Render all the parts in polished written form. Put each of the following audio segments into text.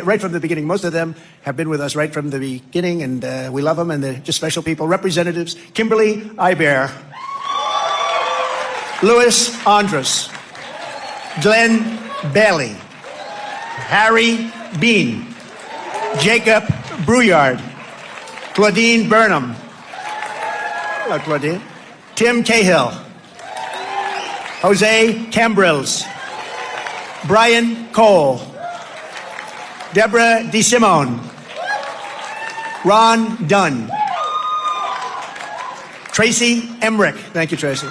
right from the beginning. Most of them have been with us right from the beginning, and we love them, and they're just special people. Representatives Kimberly Iber, Louis Andrus, Glenn Bailey, Harry Bean, Jacob Brouillard, Claudine Burnham, hello Claudine, Tim Cahill, Jose Cambrils, Brian Cole, Deborah DeSimone, Ron Dunn, Tracy Emmerich, thank you Tracy,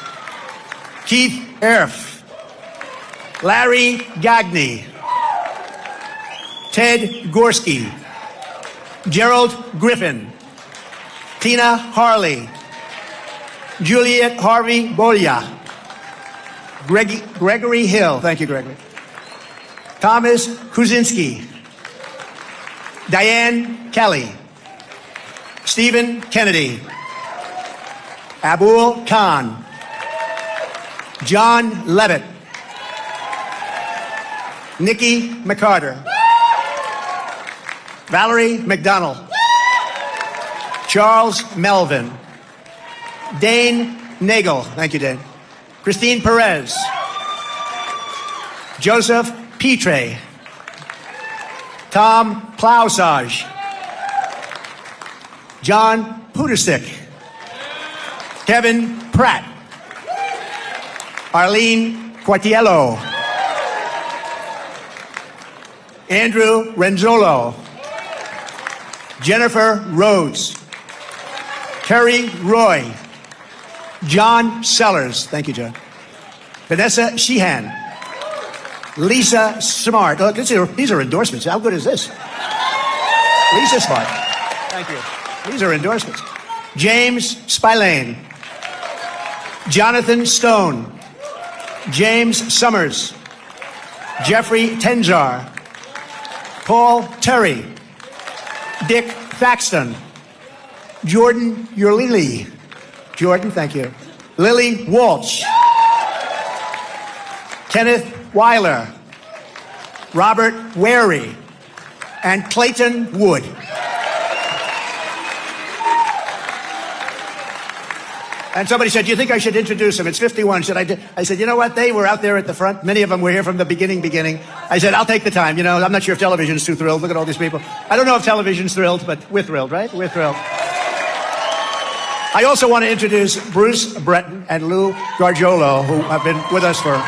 Keith Erf, Larry Gagne, Ted Gorski, Gerald Griffin, Tina Harley, Juliet Harvey Bolia, Gregory Hill, thank you Gregory, Thomas Kuczynski, Diane Kelly, Stephen Kennedy, Abul Khan, John Levitt, Nikki McCarter, Valerie McDonald, Charles Melvin, Dane Nagel, thank you Dane, Christine Perez, Joseph Petre, Tom Plousage, John Pudisic, Kevin Pratt, Arlene Quartiello, Andrew Renzolo, Jennifer Rhodes, Kerry Roy, John Sellers, thank you, John, Vanessa Sheehan, Lisa Smart. Look, these are endorsements. How good is this? Lisa Smart. Thank you. These are endorsements. James Spillane, Jonathan Stone, James Summers, Jeffrey Tenjar, Paul Terry, Dick Thaxton, Jordan Urlili, Jordan, thank you, Lily Walsh, Kenneth Weiler, Robert Wary, and Clayton Wood. And somebody said, do you think I should introduce them? It's 51. I said, you know what? They were out there at the front. Many of them were here from the beginning. I said, I'll take the time. You know, I'm not sure if television's too thrilled. Look at all these people. I don't know if television's thrilled, but we're thrilled, right? We're thrilled. I also want to introduce Bruce Breton and Lou Gargiolo, who have been with us for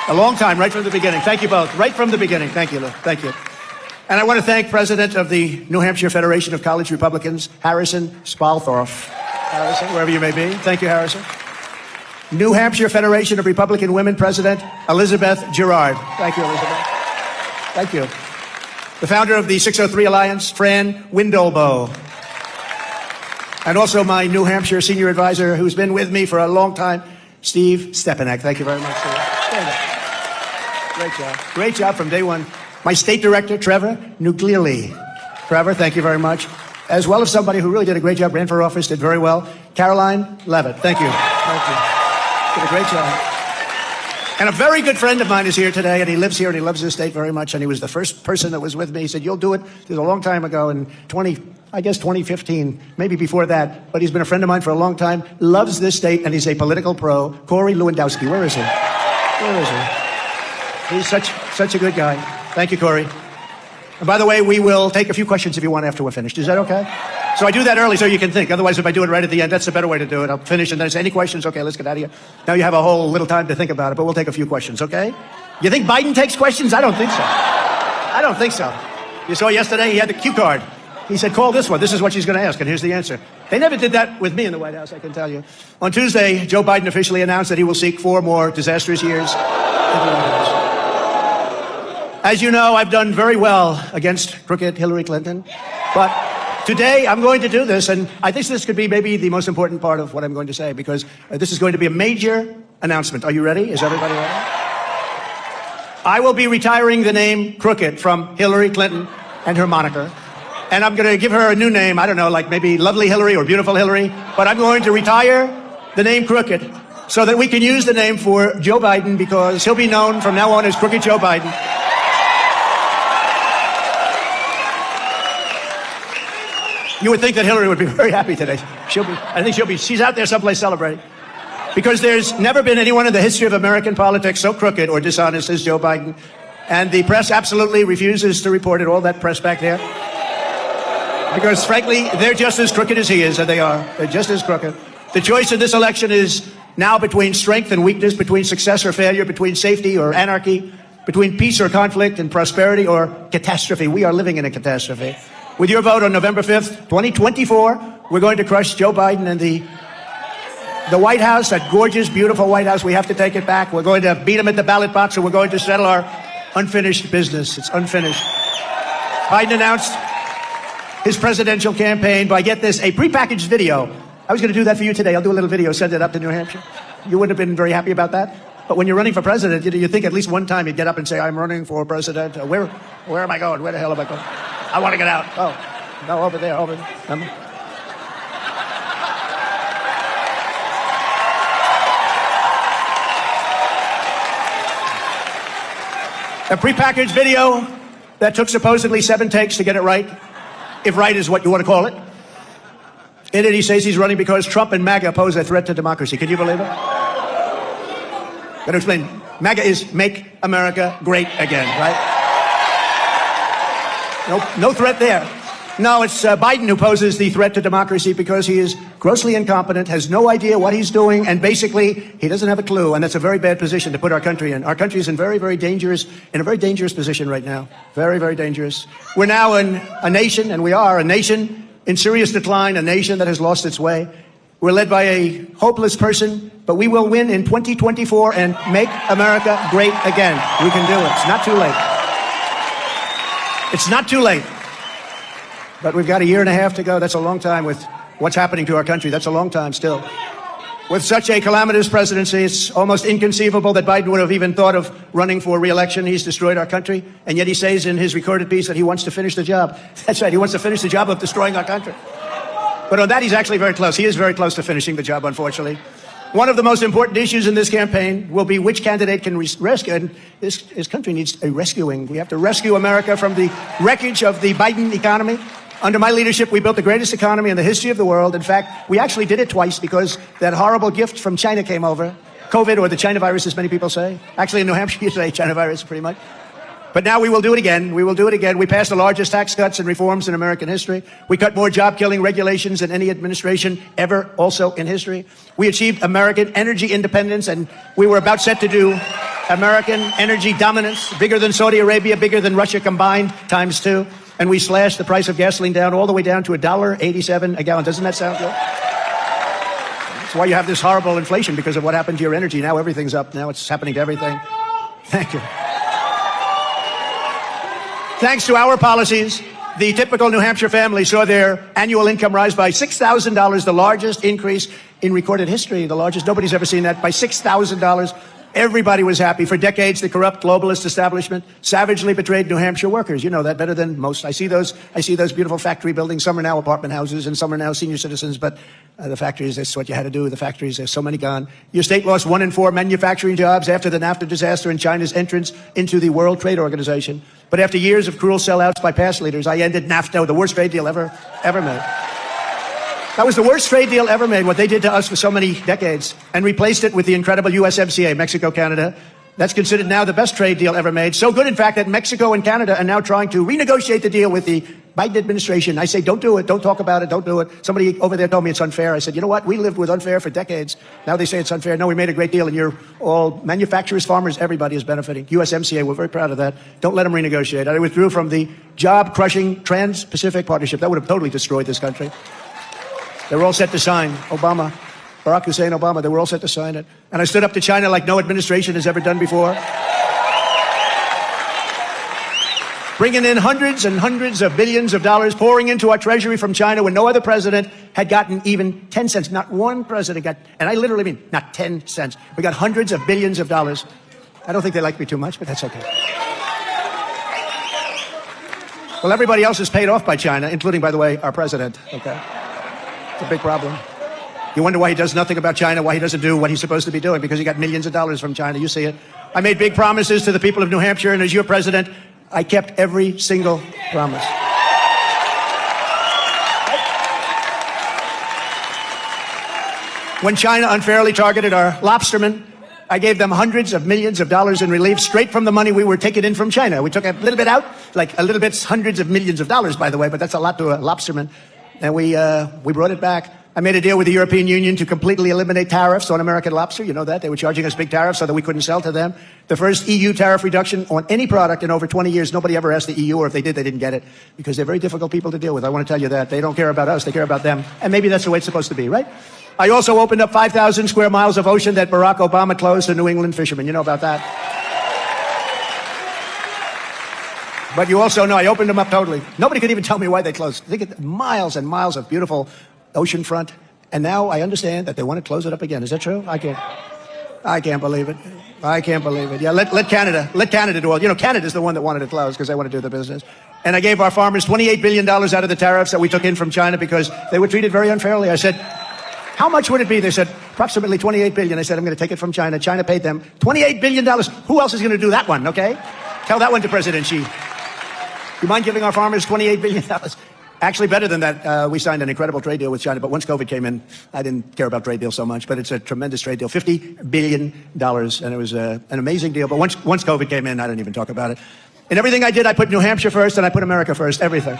a long time, right from the beginning. Thank you both. Right from the beginning. Thank you, Lou. Thank you. And I want to thank President of the New Hampshire Federation of College Republicans, Harrison Spalthorf. Harrison, wherever you may be. Thank you, Harrison. New Hampshire Federation of Republican Women President, Elizabeth Girard. Thank you, Elizabeth. Thank you. The founder of the 603 Alliance, Fran Windolbo. And also my New Hampshire senior advisor, who's been with me for a long time, Steve Stepanek. Thank you very much, Steve. Great job. Great job from day one. My state director, Trevor Nuclearly. Trevor, thank you very much. As well as somebody who really did a great job, ran for office, did very well, Caroline Levitt. Thank you. Thank you. Did a great job. And a very good friend of mine is here today, and he lives here, and he loves this state very much, and he was the first person that was with me. He said, you'll do it. This was a long time ago, in 2015, maybe before that, but he's been a friend of mine for a long time, loves this state, and he's a political pro. Corey Lewandowski, where is he? Where is he? He's such a good guy. Thank you, Corey. And by the way, we will take a few questions if you want after we're finished. Is that okay? So I do that early so you can think. Otherwise, if I do it right at the end, that's the better way to do it. I'll finish and then say, any questions? Okay, let's get out of here. Now you have a whole little time to think about it, but we'll take a few questions, okay? You think Biden takes questions? I don't think so. I don't think so. You saw yesterday, he had the cue card. He said, call this one. This is what she's going to ask, and here's the answer. They never did that with me in the White House, I can tell you. On Tuesday, Joe Biden officially announced that he will seek 4 more disastrous years in the White House. As you know, I've done very well against crooked Hillary Clinton, but today I'm going to do this, and I think this could be maybe the most important part of what I'm going to say, because this is going to be a major announcement. Are you ready? Is everybody ready? I will be retiring the name Crooked from Hillary Clinton and her moniker, and I'm going to give her a new name. I don't know, like maybe Lovely Hillary or Beautiful Hillary, but I'm going to retire the name Crooked so that we can use the name for Joe Biden, because he'll be known from now on as Crooked Joe Biden. You would think that Hillary would be very happy today. She's out there someplace celebrating. Because there's never been anyone in the history of American politics so crooked or dishonest as Joe Biden. And the press absolutely refuses to report it, all that press back there. Because frankly, they're just as crooked as he is, and they are. They're just as crooked. The choice in this election is now between strength and weakness, between success or failure, between safety or anarchy, between peace or conflict and prosperity or catastrophe. We are living in a catastrophe. With your vote on November 5th, 2024, we're going to crush Joe Biden and the White House, that gorgeous, beautiful White House. We have to take it back. We're going to beat him at the ballot box, and we're going to settle our unfinished business. It's unfinished. Biden announced his presidential campaign by, get this, a prepackaged video. I was going to do that for you today. I'll do a little video, send it up to New Hampshire. You wouldn't have been very happy about that. But when you're running for president, you think at least one time you'd get up and say, I'm running for president. Where am I going? Where the hell am I going? I want to get out. Oh, no, over there, over there. A prepackaged video that took supposedly 7 takes to get it right, if right is what you want to call it. In it, he says he's running because Trump and MAGA pose a threat to democracy. Can you believe it? Got to explain. MAGA is Make America Great Again, right? No threat there. No, it's Biden who poses the threat to democracy because he is grossly incompetent, has no idea what he's doing, and basically he doesn't have a clue. And that's a very bad position to put our country in. Our country is in a very dangerous position right now. Very, very dangerous. We're now in a nation, and we are a nation in serious decline, a nation that has lost its way. We're led by a hopeless person, but we will win in 2024 and make America great again. We can do it. It's not too late. It's not too late. But we've got a year and a half to go. That's a long time with what's happening to our country. That's a long time still. With such a calamitous presidency, it's almost inconceivable that Biden would have even thought of running for re-election. He's destroyed our country. And yet he says in his recorded piece that he wants to finish the job. That's right. He wants to finish the job of destroying our country. But on that, he's actually very close. He is very close to finishing the job, unfortunately. One of the most important issues in this campaign will be which candidate can rescue. And this country needs a rescuing. We have to rescue America from the wreckage of the Biden economy. Under my leadership, we built the greatest economy in the history of the world. In fact, we actually did it twice because that horrible gift from China came over. COVID, or the China virus, as many people say. Actually, in New Hampshire, you say China virus, pretty much. But now we will do it again. We will do it again. We passed the largest tax cuts and reforms in American history. We cut more job-killing regulations than any administration ever, also in history. We achieved American energy independence, and we were about set to do American energy dominance, bigger than Saudi Arabia, bigger than Russia combined, ×2. And we slashed the price of gasoline down all the way down to $1.87 a gallon. Doesn't that sound good? That's why you have this horrible inflation, because of what happened to your energy. Now everything's up. Now it's happening to everything. Thank you. Thanks to our policies, the typical New Hampshire family saw their annual income rise by $6,000, the largest increase in recorded history, the largest. Nobody's ever seen that, by $6,000. Everybody was happy. For decades, the corrupt globalist establishment savagely betrayed New Hampshire workers. You know that better than most. I see those beautiful factory buildings. Some are now apartment houses, and some are now senior citizens. But the factories, that's what you had to do. The factories, there's so many gone. Your state lost 1 in 4 manufacturing jobs after the NAFTA disaster and China's entrance into the World Trade Organization. But after years of cruel sellouts by past leaders, I ended NAFTA, the worst trade deal ever made. That was the worst trade deal ever made, what they did to us for so many decades, and replaced it with the incredible USMCA, Mexico-Canada. That's considered now the best trade deal ever made. So good, in fact, that Mexico and Canada are now trying to renegotiate the deal with the Biden administration. I say, don't do it. Don't talk about it. Don't do it. Somebody over there told me it's unfair. I said, you know what? We lived with unfair for decades. Now they say it's unfair. No, we made a great deal, and you're all manufacturers, farmers, everybody is benefiting. USMCA, we're very proud of that. Don't let them renegotiate. I withdrew from the job-crushing Trans-Pacific Partnership. That would have totally destroyed this country. They were all set to sign. Obama, Barack Hussein Obama, they were all set to sign it. And I stood up to China like no administration has ever done before. Bringing in hundreds and hundreds of billions of dollars, pouring into our treasury from China when no other president had gotten even 10 cents. Not one president got, and I literally mean not 10 cents. We got hundreds of billions of dollars. I don't think they like me too much, but that's okay. Well, everybody else is paid off by China, including, by the way, our president, okay? It's a big problem. You wonder why he does nothing about China, why he doesn't do what he's supposed to be doing, because he got millions of dollars from China. You see it. I made big promises to the people of New Hampshire, and as your president, I kept every single promise. when China unfairly targeted our lobstermen, I gave them hundreds of millions of dollars in relief straight from the money we were taking in from China. We took a little bit out, like a little bit's hundreds of millions of dollars, by the way, but that's a lot to a lobsterman. And we brought it back. I made a deal with the European Union to completely eliminate tariffs on American lobster. You know that. They were charging us big tariffs so that we couldn't sell to them. The first EU tariff reduction on any product in over 20 years. Nobody ever asked the EU, or if they did, they didn't get it, because they're very difficult people to deal with. I want to tell you that. They don't care about us. They care about them. And maybe that's the way it's supposed to be, right? I also opened up 5,000 square miles of ocean that Barack Obama closed to New England fishermen. You know about that? But you also know I opened them up totally. Nobody could even tell me why they closed. Think of miles and miles of beautiful ocean front. And now I understand that they want to close it up again. Is that true? I can't believe it. I can't believe it. Yeah, let Canada do all. You know, Canada's the one that wanted to close because they want to do the business. And I gave our farmers $28 billion out of the tariffs that we took in from China because they were treated very unfairly. I said, how much would it be? They said, approximately $28 billion. I said, I'm going to take it from China. China paid them $28 billion. Who else is going to do that one, okay? Tell that one to President Xi. You mind giving our farmers $28 billion? Actually, better than that, we signed an incredible trade deal with China, but once COVID came in, I didn't care about trade deals so much, but it's a tremendous trade deal, $50 billion, and it was an amazing deal. But once COVID came in, I didn't even talk about it. In everything I did, I put New Hampshire first, and I put America first, everything.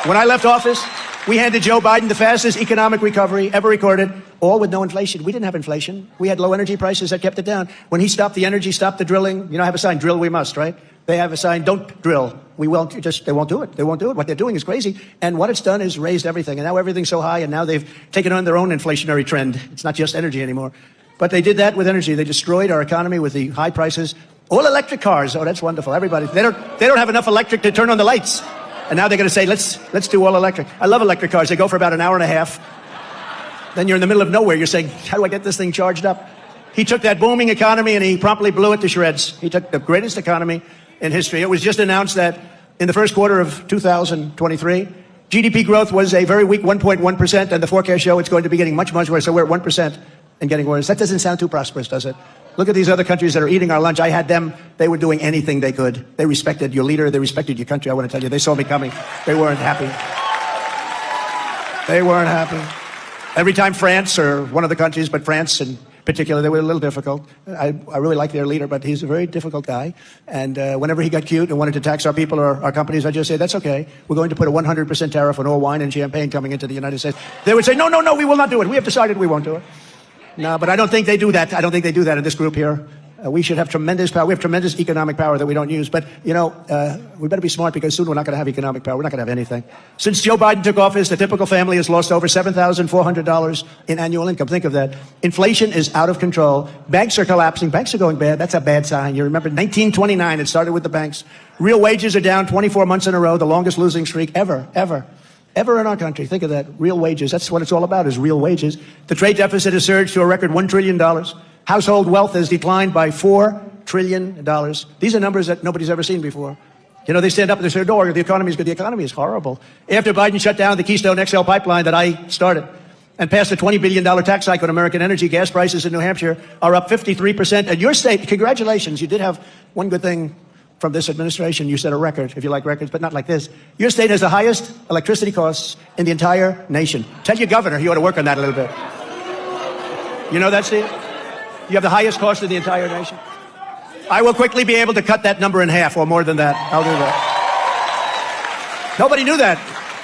When I left office, we handed Joe Biden the fastest economic recovery ever recorded, all with no inflation. We didn't have inflation. We had low energy prices that kept it down. When he stopped the energy, stopped the drilling, you know, I have a sign, drill we must, right? They have a sign, don't drill. We won't, they won't do it. They won't do it. What they're doing is crazy. And what it's done is raised everything. And now everything's so high, and now they've taken on their own inflationary trend. It's not just energy anymore. But they did that with energy. They destroyed our economy with the high prices. All electric cars. Oh, that's wonderful. Everybody, they don't have enough electric to turn on the lights. And now they're going to say, let's do all electric. I love electric cars. They go for about an hour and a half. Then you're in the middle of nowhere. You're saying, how do I get this thing charged up? He took that booming economy and he promptly blew it to shreds. He took the greatest economy in history. It was just announced that in the first quarter of 2023, GDP growth was a very weak 1.1%, and the forecasts show it's going to be getting much, much worse. So we're at 1% and getting worse. That doesn't sound too prosperous, does it? Look at these other countries that are eating our lunch. I had them. They were doing anything they could. They respected your leader. They respected your country. I want to tell you, they saw me coming. They weren't happy. They weren't happy. Every time France, or one of the countries, but France in particular, they were a little difficult. I really like their leader, but he's a very difficult guy. And whenever he got cute and wanted to tax our people or our companies, I just say, that's okay. We're going to put a 100% tariff on all wine and champagne coming into the United States. They would say, no, we will not do it. We have decided we won't do it. No, but I don't think they do that. I don't think they do that in this group here. We should have tremendous power. We have tremendous economic power that we don't use. But, you know, we better be smart, because soon we're not going to have economic power. We're not going to have anything. Since Joe Biden took office, the typical family has lost over $7,400 in annual income. Think of that. Inflation is out of control. Banks are collapsing. Banks are going bad. That's a bad sign. You remember 1929, it started with the banks. Real wages are down 24 months in a row, the longest losing streak ever in our country. Think of that. Real wages. That's what it's all about, is real wages. The trade deficit has surged to a record $1 trillion. Household wealth has declined by $4 trillion. These are numbers that nobody's ever seen before. You know, they stand up and they say, no, the economy is good. The economy is horrible. After Biden shut down the Keystone XL pipeline that I started and passed a $20 billion tax hike on American energy, gas prices in New Hampshire are up 53%. And your state, congratulations, you did have one good thing from this administration. You set a record, if you like records, but not like this. Your state has the highest electricity costs in the entire nation. Tell your governor he ought to work on that a little bit. You know that, Steve? You have the highest cost in the entire nation. I will quickly be able to cut that number in half, or more than that. I'll do that. Nobody knew that.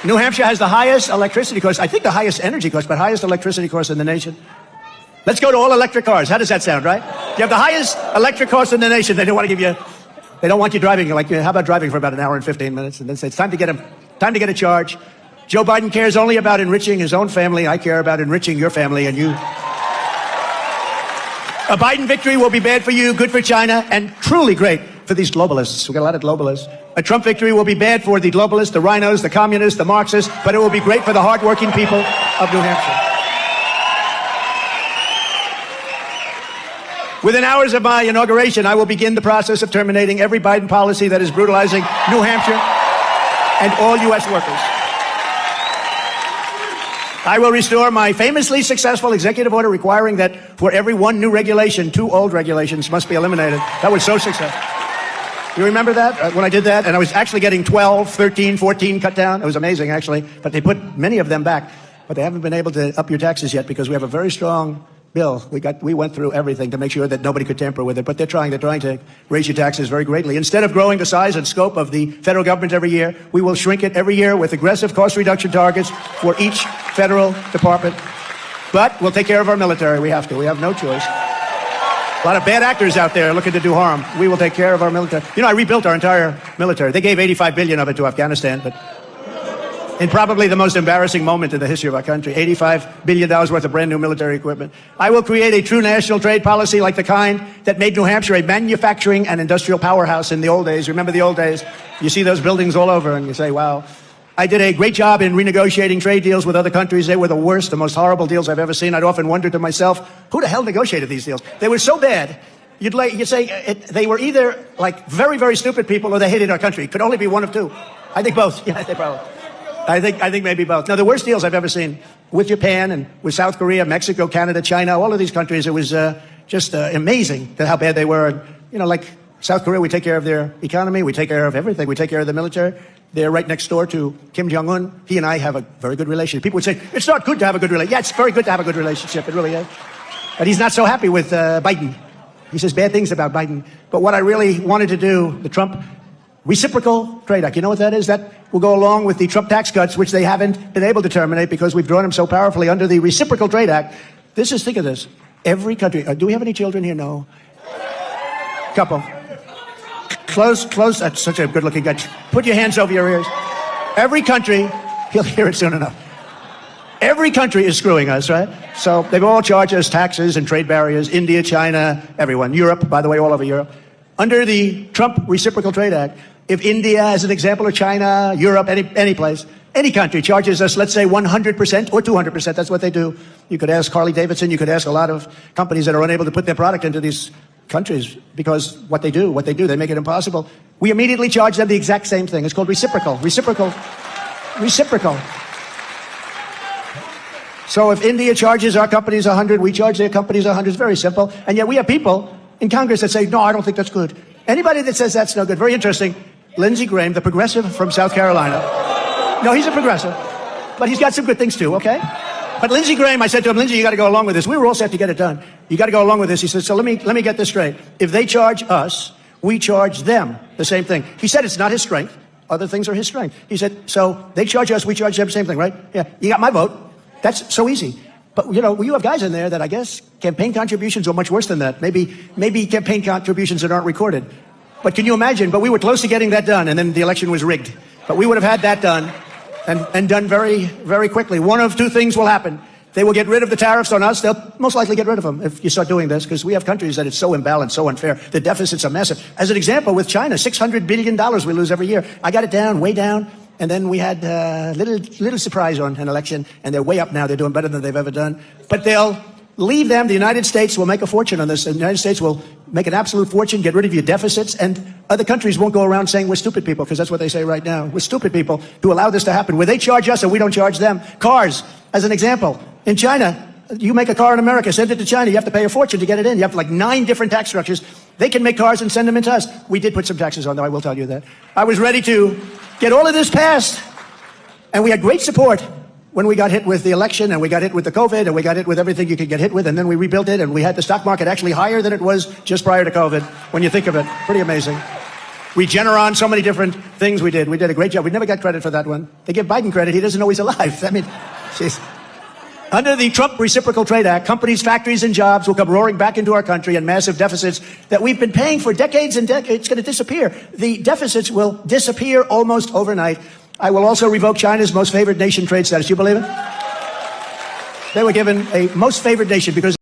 New Hampshire has the highest electricity cost, I think the highest energy cost, but highest electricity cost in the nation. Let's go to all electric cars. How does that sound, right? You have the highest electric cost in the nation. They don't want to give you, they don't want you driving, like, how about driving for about an hour and 15 minutes? And then say, it's time to get a charge. Joe Biden cares only about enriching his own family. I care about enriching your family and you. A Biden victory will be bad for you, good for China, and truly great for these globalists. We've got a lot of globalists. A Trump victory will be bad for the globalists, the rhinos, the communists, the Marxists, but it will be great for the hardworking people of New Hampshire. Within hours of my inauguration, I will begin the process of terminating every Biden policy that is brutalizing New Hampshire and all U.S. workers. I will restore my famously successful executive order requiring that for every one new regulation, 2 old regulations must be eliminated. That was so successful. You remember that, when I did that? And I was actually getting 12, 13, 14 cut down. It was amazing, actually. But they put many of them back. but they haven't been able to up your taxes yet because we have a very strong bill. We went through everything to make sure that nobody could tamper with it, but they're trying to raise your taxes very greatly. Instead of growing the size and scope of the federal government every year, we will shrink it every year with aggressive cost reduction targets for each federal department. But we'll take care of our military. We have to. We have no choice. A lot of bad actors out there looking to do harm. We will take care of our military. You know, I rebuilt our entire military. They gave $85 billion of it to Afghanistan, but in probably the most embarrassing moment in the history of our country, $85 billion worth of brand new military equipment. I will create a true national trade policy like the kind that made New Hampshire a manufacturing and industrial powerhouse in the old days. Remember the old days? You see those buildings all over and you say, wow. I did a great job in renegotiating trade deals with other countries. They were the worst, the most horrible deals I've ever seen. I'd often wondered to myself, who the hell negotiated these deals? They were so bad. You'd say they were either like very, very stupid people or they hated our country. It could only be one of two. I think both. Yeah, they probably. I think maybe both. Now, the worst deals I've ever seen with Japan and with South Korea, Mexico, Canada, China, all of these countries, it was just amazing how bad they were. And, you know, like South Korea, we take care of their economy. We take care of everything. We take care of the military. They're right next door to Kim Jong-un. He and I have a very good relationship. People would say, it's not good to have a good relationship. Yeah, it's very good to have a good relationship. It really is. But he's not so happy with Biden. He says bad things about Biden. But what I really wanted to do, the Trump Reciprocal Trade Act, you know what that is? That will go along with the Trump tax cuts, which they haven't been able to terminate because we've drawn them so powerfully under the Reciprocal Trade Act. This is, think of this, every country, do we have any children here? No. Couple. Close, that's such a good-looking guy. Put your hands over your ears. Every country, he'll hear it soon enough. Every country is screwing us, right? So they've all charged us taxes and trade barriers. India, China, everyone. Europe, by the way, all over Europe. Under the Trump Reciprocal Trade Act, if India, as an example, or China, Europe, any place, any country charges us, let's say 100% or 200%, that's what they do. You could ask Harley Davidson, you could ask a lot of companies that are unable to put their product into these countries because what they do, they make it impossible. We immediately charge them the exact same thing. It's called reciprocal. So if India charges our companies 100, we charge their companies 100. It's very simple. And yet we have people in Congress that say, no, I don't think that's good. Anybody that says that's no good, very interesting. Lindsey Graham, the progressive from South Carolina. No, he's a progressive, but he's got some good things too, okay? But Lindsey Graham, I said to him, Lindsey, you got to go along with this. We were all set to get it done. You got to go along with this. He said, so let me get this straight. If they charge us, we charge them the same thing. He said it's not his strength. Other things are his strength. He said, so they charge us, we charge them the same thing, right? Yeah, you got my vote. That's so easy. But, you know, you have guys in there that I guess campaign contributions are much worse than that. Maybe campaign contributions that aren't recorded. But can you imagine? But we were close to getting that done, and then the election was rigged. But we would have had that done. And done very, very quickly. One of two things will happen. They will get rid of the tariffs on us. They'll most likely get rid of them if you start doing this, because we have countries that it's so imbalanced, so unfair. The deficits are massive. As an example, with China, $600 billion we lose every year. I got it down, way down. And then we had a little surprise on an election, and they're way up now. They're doing better than they've ever done. But they'll leave them. The United States will make a fortune on this. The United States will make an absolute fortune, get rid of your deficits, and other countries won't go around saying we're stupid people, because that's what they say right now. We're stupid people to allow this to happen, where they charge us and we don't charge them. Cars, as an example. In China, you make a car in America, send it to China, you have to pay a fortune to get it in. You have like 9 different tax structures. They can make cars and send them into us. We did put some taxes on, though, I will tell you that. I was ready to get all of this passed, and we had great support when we got hit with the election, and we got hit with the COVID, and we got hit with everything you could get hit with, and then we rebuilt it, and we had the stock market actually higher than it was just prior to COVID, when you think of it. Pretty amazing. Regeneron, so many different things we did. We did a great job. We never got credit for that one. They give Biden credit. He doesn't know he's alive. I mean, jeez. Under the Trump Reciprocal Trade Act, companies, factories, and jobs will come roaring back into our country, and massive deficits that we've been paying for decades and decades, it's going to disappear. The deficits will disappear almost overnight. I will also revoke China's most favored nation trade status. You believe it? They were given a most favored nation because